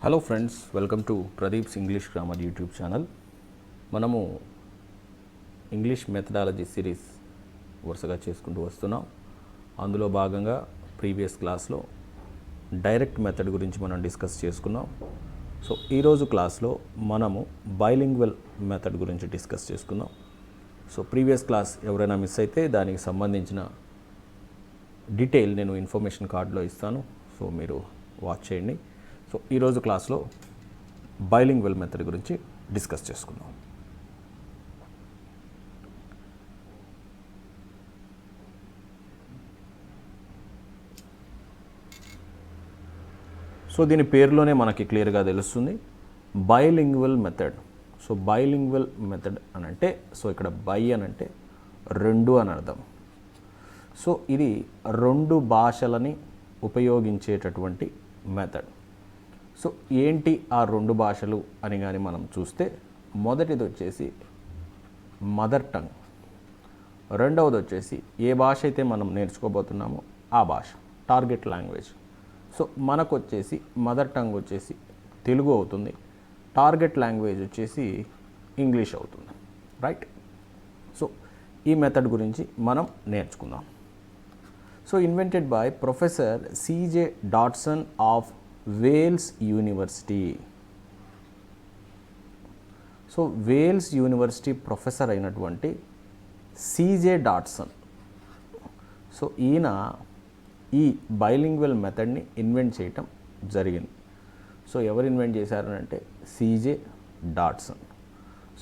Hello friends, welcome to Pradeep's English grammar YouTube channel. మనము English methodology series వరుసగా చేసుకుంటూ వస్తున్నాం. అందులో భాగంగా ప్రీవియస్ క్లాస్లో డైరెక్ట్ మెథడ్ గురించి మనం డిస్కస్ చేసుకున్నాం. సో ఈరోజు క్లాస్లో మనము బైలింగ్వల్ మెథడ్ గురించి డిస్కస్ చేసుకుందాం. సో ప్రీవియస్ క్లాస్ ఎవరైనా మిస్ అయితే దానికి సంబంధించిన డీటెయిల్ నేను ఇన్ఫర్మేషన్ కార్డులో ఇస్తాను. సో మీరు వాచ్ చేయండి. సో ఈరోజు క్లాస్లో బైలింగ్వల్ మెథడ్ గురించి డిస్కస్ చేసుకుందాం. సో దీని పేరులోనే మనకి క్లియర్గా తెలుస్తుంది, bilingual method. So bilingual method అని అంటే, సో ఇక్కడ బై అని అంటే రెండు అని అర్థం. సో ఇది రెండు భాషలని ఉపయోగించేటటువంటి మెథడ్. సో ఏంటి ఆ రెండు భాషలు అని కానీ మనం చూస్తే, మొదటిది వచ్చేసి మదర్ టంగ్, రెండవది వచ్చేసి ఏ భాష అయితే మనం నేర్చుకోబోతున్నామో ఆ భాష, టార్గెట్ లాంగ్వేజ్. సో మనకు వచ్చేసి మదర్ టంగ్ వచ్చేసి తెలుగు అవుతుంది, టార్గెట్ లాంగ్వేజ్ వచ్చేసి ఇంగ్లీష్ అవుతుంది, రైట్? సో ఈ మెథడ్ గురించి మనం నేర్చుకుందాం. So invented by professor C J Dodson of Wales university. So Wales university professor అయినటువంటి సిజే డాట్సన్. సో ఈయన ఈ బైలింగ్వల్ మెథడ్ని ఇన్వెంట్ చేయటం జరిగింది. సో ఎవరు ఇన్వెంట్ చేశారనంటే సిజే డాట్సన్.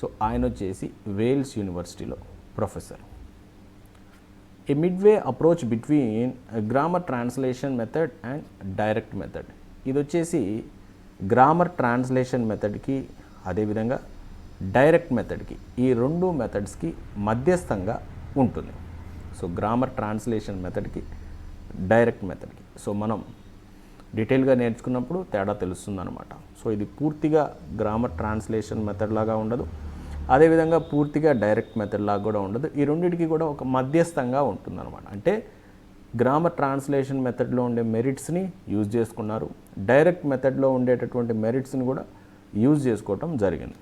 సో ఆయన వచ్చేసి వేల్స్ యూనివర్సిటీలో professor. A midway approach between grammar translation method and direct method. ఇది వచ్చేసి గ్రామర్ ట్రాన్స్లేషన్ మెథడ్కి అదేవిధంగా డైరెక్ట్ మెథడ్కి, ఈ రెండు మెథడ్స్కి మధ్యస్థంగా ఉంటుంది. సో గ్రామర్ ట్రాన్స్లేషన్ మెథడ్కి, డైరెక్ట్ మెథడ్కి. సో మనం డీటెయిల్గా నేర్చుకున్నప్పుడు తేడా తెలుస్తుందన్నమాట. సో ఇది పూర్తిగా గ్రామర్ ట్రాన్స్లేషన్ మెథడ్ లాగా ఉండదు, అదేవిధంగా పూర్తిగా డైరెక్ట్ మెథడ్ లాగా కూడా ఉండదు. ఈ రెండింటికి కూడా ఒక మధ్యస్థంగా ఉంటుందన్నమాట. అంటే గ్రామర్ ట్రాన్స్లేషన్ మెథడ్లో ఉండే మెరిట్స్ని యూజ్ చేసుకున్నారు, డైరెక్ట్ మెథడ్లో ఉండేటటువంటి మెరిట్స్ని కూడా యూజ్ చేసుకోవటం జరిగింది.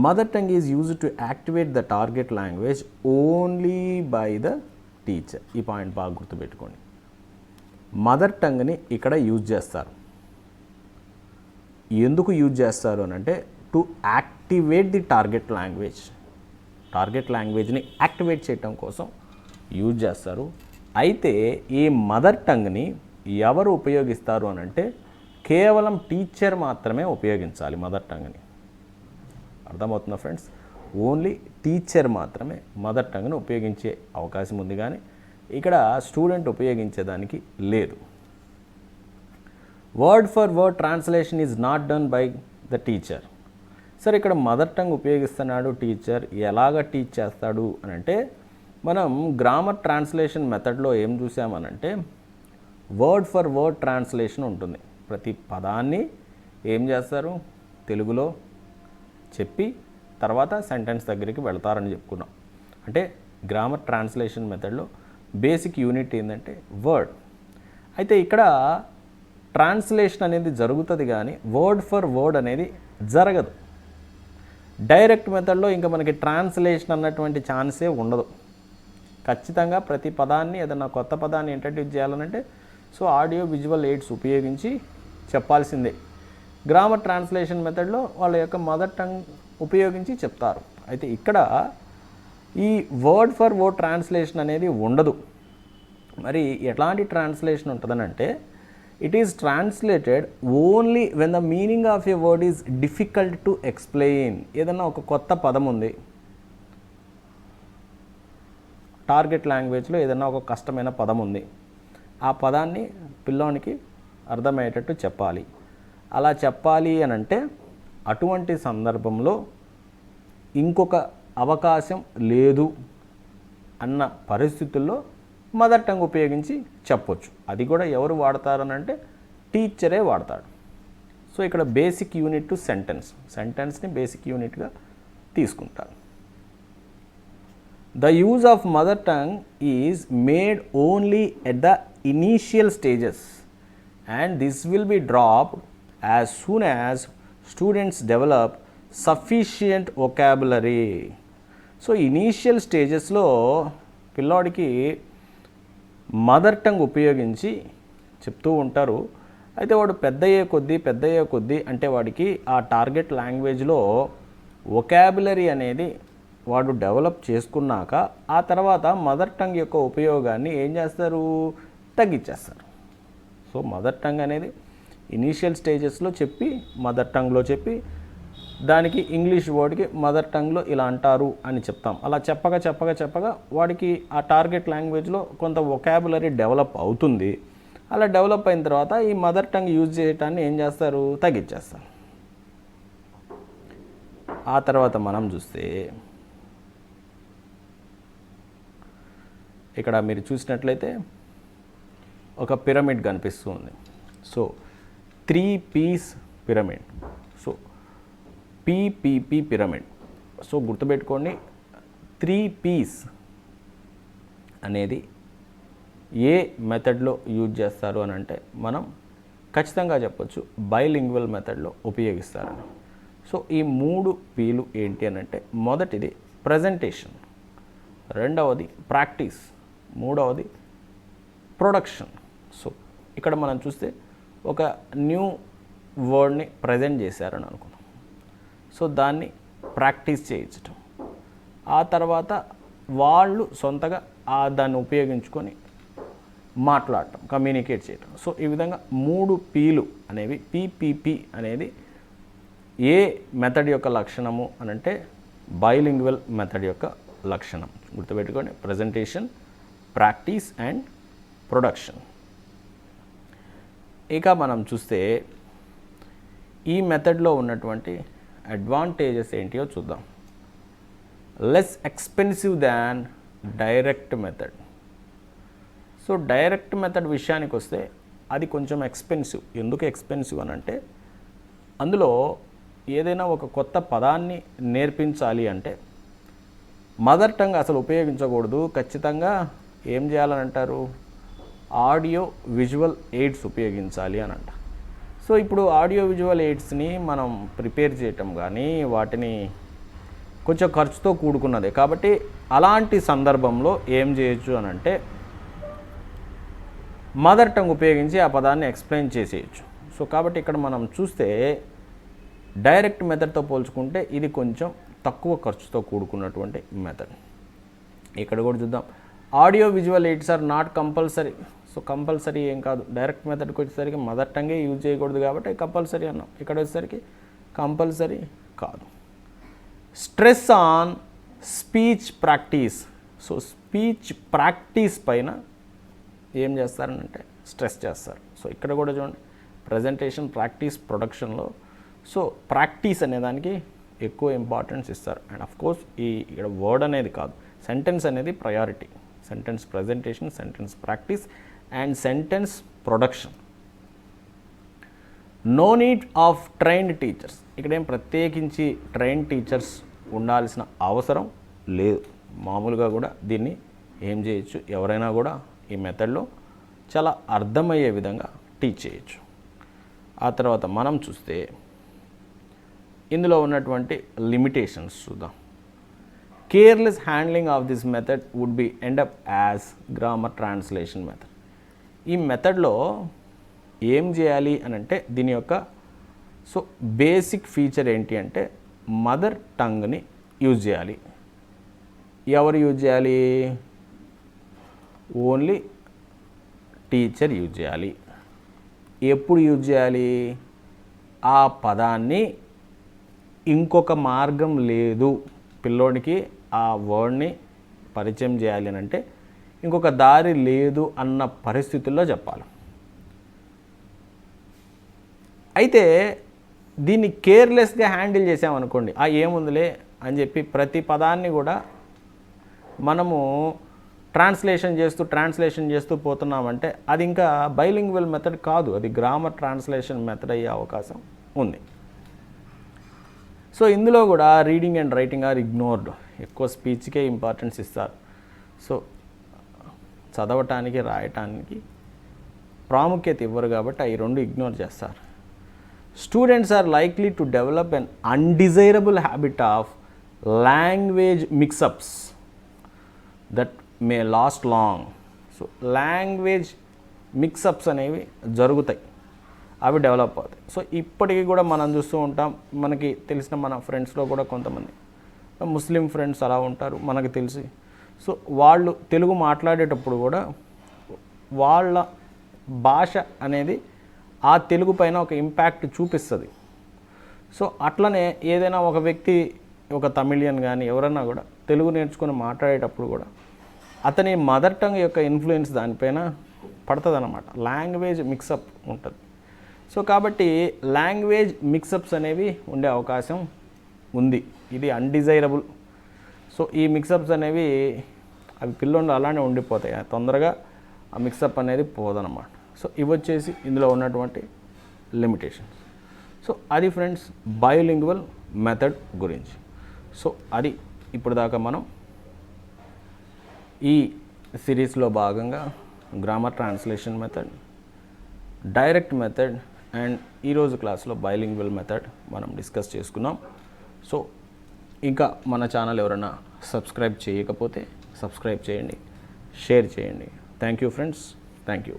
Mother tongue is used to activate the target language only by the teacher. ఈ పాయింట్ బాగా గుర్తుపెట్టుకోండి. మదర్ టంగ్ని ఇక్కడ యూజ్ చేస్తారు. ఎందుకు యూజ్ చేస్తారు అని అంటే, to activate the target language. Target లాంగ్వేజ్ని యాక్టివేట్ చేయటం కోసం యూజ్ చేస్తారు. అయితే ఈ మదర్ టంగ్ని ఎవరు ఉపయోగిస్తారు అని అంటే, కేవలం టీచర్ మాత్రమే ఉపయోగించాలి మదర్ టంగ్ని. అర్థమవుతుందా ఫ్రెండ్స్? ఓన్లీ టీచర్ మాత్రమే మదర్ టంగ్ని ఉపయోగించే అవకాశం ఉంది, కానీ ఇక్కడ స్టూడెంట్ ఉపయోగించేదానికి లేదు. Word for word translation is not done by the teacher. సరే, ఇక్కడ మదర్ టంగ్ ఉపయోగిస్తున్నాడు టీచర్, ఎలాగ టీచ్ చేస్తాడు అని అంటే, మనం గ్రామర్ ట్రాన్స్లేషన్ మెథడ్లో ఏం చూసామనంటే, వర్డ్ ఫర్ వర్డ్ ట్రాన్స్లేషన్ ఉంటుంది. ప్రతి పదాన్ని ఏం చేస్తారు, తెలుగులో చెప్పి తర్వాత సెంటెన్స్ దగ్గరికి వెళ్తారని చెప్పుకున్నాం. అంటే గ్రామర్ ట్రాన్స్లేషన్ మెథడ్లో బేసిక్ యూనిట్ ఏంటంటే వర్డ్. అయితే ఇక్కడ ట్రాన్స్లేషన్ అనేది జరుగుతుంది, కానీ వర్డ్ ఫర్ వర్డ్ అనేది జరగదు. డైరెక్ట్ మెథడ్లో ఇంకా మనకి ట్రాన్స్లేషన్ అన్నటువంటి ఛాన్సే ఉండదు. ఖచ్చితంగా ప్రతి పదాన్ని, ఏదైనా కొత్త పదాన్ని ఇంట్రడ్యూస్ చేయాలనంటే సో ఆడియో విజువల్ ఎయిడ్స్ ఉపయోగించి చెప్పాల్సిందే. గ్రామర్ ట్రాన్స్లేషన్ మెథడ్లో వాళ్ళ యొక్క మదర్ టంగ్ ఉపయోగించి చెప్తారు. అయితే ఇక్కడ ఈ వర్డ్ ఫర్ వర్డ్ ట్రాన్స్లేషన్ అనేది ఉండదు. మరి ఎట్లాంటి ట్రాన్స్లేషన్ ఉంటుందని అంటే, it is translated only when the meaning of a word is difficult to explain. ఏదన్నా ఒక కొత్త పదం ఉంది, టార్గెట్ లాంగ్వేజ్లో ఏదైనా ఒక కష్టమైన పదం ఉంది, ఆ పదాన్ని పిల్లోనికి అర్థమయ్యేటట్టు చెప్పాలి. అలా చెప్పాలి అని అంటే, అటువంటి సందర్భంలో ఇంకొక అవకాశం లేదు అన్న పరిస్థితుల్లో మదర్ టంగ్ ఉపయోగించి చెప్పొచ్చు. అది కూడా ఎవరు వాడతారనంటే టీచరే వాడతాడు. సో ఇక్కడ బేసిక్ యూనిట్ టు సెంటెన్స్ని బేసిక్ యూనిట్గా తీసుకుంటారు. The use of mother tongue is made only at the initial stages and this will be dropped as soon as students develop sufficient vocabulary. So initial స్టేజెస్లో పిల్లోడికి mother tongue ఉపయోగించి చెప్తూ ఉంటారు. అయితే వాడు పెద్ద అయ్యే కొద్దీ అంటే వాడికి ఆ టార్గెట్ లాంగ్వేజ్లో వొకాబులరీ అనేది వాడు డెవలప్ చేసుకున్నాక ఆ తర్వాత మదర్ టంగ్ యొక్క ఉపయోగాన్ని ఏం చేస్తారు, తగ్గించేస్తారు. సో మదర్ టంగ్ అనేది ఇనీషియల్ స్టేజెస్లో చెప్పి మదర్ టంగ్లో చెప్పి దానికి ఇంగ్లీష్ వర్డ్కి మదర్ టంగ్లో ఇలా అంటారు అని చెప్తాం. అలా చెప్పగా వాడికి ఆ టార్గెట్ లాంగ్వేజ్లో కొంత వొకాబులరీ డెవలప్ అవుతుంది. అలా డెవలప్ అయిన తర్వాత ఈ మదర్ టంగ్ యూజ్ చేయటాన్ని ఏం చేస్తారు, తగ్గించేస్తారు. ఆ తర్వాత మనం చూస్తే ఇక్కడ మీరు చూసినట్లయితే ఒక పిరమిడ్ కనిపిస్తుంది. So 3 P's pyramid, so PPP pyramid. So గుర్తుపెట్టుకోండి, 3 పీస్ అనేది ఏ మెథడ్లో యూజ్ చేస్తారు అని అంటే మనం ఖచ్చితంగా చెప్పొచ్చు బైలింగ్వల్ మెథడ్లో ఉపయోగిస్తారని. సో ఈ 3 పీలు ఏంటి అని అంటే మొదటిది ప్రజెంటేషన్, రెండవది ప్రాక్టీస్, మూడవది ప్రొడక్షన్. సో ఇక్కడ మనం చూస్తే ఒక న్యూ వర్డ్ని ప్రజెంట్ చేశారని అనుకుందాం. సో దాన్ని ప్రాక్టీస్ చేయించటం, ఆ తర్వాత వాళ్ళు సొంతగా దాన్ని ఉపయోగించుకొని మాట్లాడటం, కమ్యూనికేట్ చేయటం. సో ఈ విధంగా 3 పీలు అనేవి పిపిపి అనేది ఏ మెథడ్ యొక్క లక్షణము అని అంటే బైలింగ్వల్ మెథడ్ యొక్క లక్షణం. గుర్తుపెట్టుకోండి, ప్రజెంటేషన్, ప్రాక్టీస్ అండ్ ప్రొడక్షన్. ఇక మనం చూస్తే ఈ మెథడ్లో ఉన్నటువంటి అడ్వాంటేజెస్ ఏంటియో చూద్దాం. లెస్ ఎక్స్పెన్సివ్ దాన్ direct method. So direct method విషయానికి వస్తే అది కొంచెం ఎక్స్పెన్సివ్. ఎందుకు ఎక్స్పెన్సివ్ అని అంటే అందులో ఏదైనా ఒక కొత్త పదాన్ని నేర్పించాలి అంటే మదర్ టంగ్ అసలు ఉపయోగించకూడదు. ఖచ్చితంగా ఏం చేయాలని అంటారు, ఆడియో విజువల్ ఎయిడ్స్ ఉపయోగించాలి అని అంట. సో ఇప్పుడు ఆడియో విజువల్ ఎయిడ్స్ని మనం ప్రిపేర్ చేయటం కానీ వాటిని కొంచెం ఖర్చుతో కూడుకున్నదే. కాబట్టి అలాంటి సందర్భంలో ఏం చేయొచ్చు అని అంటే మదర్ టంగ్ ఉపయోగించి ఆ పదాన్ని ఎక్స్ప్లెయిన్ చేసేయచ్చు. సో కాబట్టి ఇక్కడ మనం చూస్తే డైరెక్ట్ మెథడ్తో పోల్చుకుంటే ఇది కొంచెం తక్కువ ఖర్చుతో కూడుకున్నటువంటి మెథడ్. ఇక్కడ కూడా చూద్దాం, audio visual aids are not compulsory. So compulsory ఏం కాదు, డైరెక్ట్ మెథడ్కి వచ్చేసరికి మదర్ టంగే యూజ్ చేయకూడదు కాబట్టి కంపల్సరీ అన్నాం. ఇక్కడ వచ్చేసరికి కంపల్సరీ కాదు. Stress on speech practice. So speech practice పైన ఏం చేస్తారనంటే స్ట్రెస్ చేస్తారు. సో ఇక్కడ కూడా చూడండి, ప్రజెంటేషన్, ప్రాక్టీస్, ప్రొడక్షన్లో సో ప్రాక్టీస్ అనేదానికి ఎక్కువ ఇంపార్టెన్స్ ఇస్తారు. అండ్ అఫ్ కోర్స్ ఇక్కడ వర్డ్ అనేది కాదు, సెంటెన్స్ అనేది priority. Sentence presentation, sentence practice and sentence production. No need of trained teachers. ఇక్కడేం ప్రత్యేకించి ట్రైన్ టీచర్స్ ఉండాల్సిన అవసరం లేదు. మామూలుగా కూడా దీన్ని ఏం చేయొచ్చు, ఎవరైనా కూడా ఈ మెథడ్లో చాలా అర్థమయ్యే విధంగా టీచ్ చేయొచ్చు. ఆ తర్వాత మనం చూస్తే ఇందులో ఉన్నటువంటి లిమిటేషన్స్ చూద్దాం. Careless handling of this method would be end up as grammar translation method. ఈ మెథడ్లో ఏం చేయాలి అని అంటే దీని యొక్క సో బేసిక్ ఫీచర్ ఏంటి అంటే మదర్ టంగ్ని యూజ్ చేయాలి. ఎవరు యూజ్ చేయాలి? ఓన్లీ టీచర్ యూజ్ చేయాలి. ఎప్పుడు యూజ్ చేయాలి? ఆ పదాన్ని ఇంకొక మార్గం లేదు, పిల్లోడికి ఆ వర్డ్ని పరిచయం చేయాలి అని అంటే ఇంకొక దారి లేదు అన్న పరిస్థితుల్లో చెప్పాలి. అయితే దీన్ని కేర్లెస్గా హ్యాండిల్ చేసామనుకోండి, ఏముందిలే అని చెప్పి ప్రతి పదాన్ని కూడా మనము ట్రాన్స్లేషన్ చేస్తూ పోతున్నామంటే అది ఇంకా బైలింగ్వల్ మెథడ్ కాదు, అది గ్రామర్ ట్రాన్స్లేషన్ మెథడ్ అయ్యే అవకాశం ఉంది. సో ఇందులో కూడా reading and writing are ignored. ఎక్కువ స్పీచ్కే ఇంపార్టెన్స్ ఇస్తారు. సో చదవటానికి, రాయటానికి ప్రాముఖ్యత ఇవ్వరు కాబట్టి అవి రెండు ఇగ్నోర్ చేస్తారు. Students are likely to develop an undesirable habit of language mixups that may last long. So language mixups అనేవి జరుగుతాయి, అవి డెవలప్ అవుతాయి. సో ఇప్పటికీ కూడా మనం చూస్తూ ఉంటాం, మనకి తెలిసిన మన ఫ్రెండ్స్లో కూడా కొంతమంది ముస్లిం ఫ్రెండ్స్ అలా ఉంటారు మనకు తెలిసి. సో వాళ్ళు తెలుగు మాట్లాడేటప్పుడు కూడా వాళ్ళ భాష అనేది ఆ తెలుగు పైన ఒక ఇంపాక్ట్ చూపిస్తుంది. సో అట్లనే ఏదైనా ఒక వ్యక్తి, ఒక తమిళియన్ కానీ ఎవరన్నా కూడా తెలుగు నేర్చుకుని మాట్లాడేటప్పుడు కూడా అతని మదర్ టంగ్ యొక్క ఇన్ఫ్లుయెన్స్ దానిపైన పడుతుంది అన్నమాట. లాంగ్వేజ్ మిక్సప్ ఉంటుంది. సో కాబట్టి లాంగ్వేజ్ మిక్సప్స్ అనేవి ఉండే అవకాశం ఉంది. ఇది అన్డిజైరబుల్. సో ఈ మిక్సప్స్ అనేవి అవి పిల్లోళ్ళు అలానే ఉండిపోతాయి, తొందరగా ఆ మిక్సప్ అనేది పోదన్నమాట. సో ఇవి వచ్చేసి ఇందులో ఉన్నటువంటి లిమిటేషన్స్. సో అది ఫ్రెండ్స్ బయోలింగ్వల్ మెథడ్ గురించి. సో అది ఇప్పుడు దాకా మనం ఈ సిరీస్లో భాగంగా grammar translation method, direct method and ఈరోజు క్లాస్లో బైలింగ్వల్ మెథడ్ మనం డిస్కస్ చేసుకున్నాం. సో ఇంకా మన ఛానల్ ఎవరైనా సబ్స్క్రైబ్ చేయకపోతే సబ్స్క్రైబ్ చేయండి, షేర్ చేయండి. Thank you friends, thank you.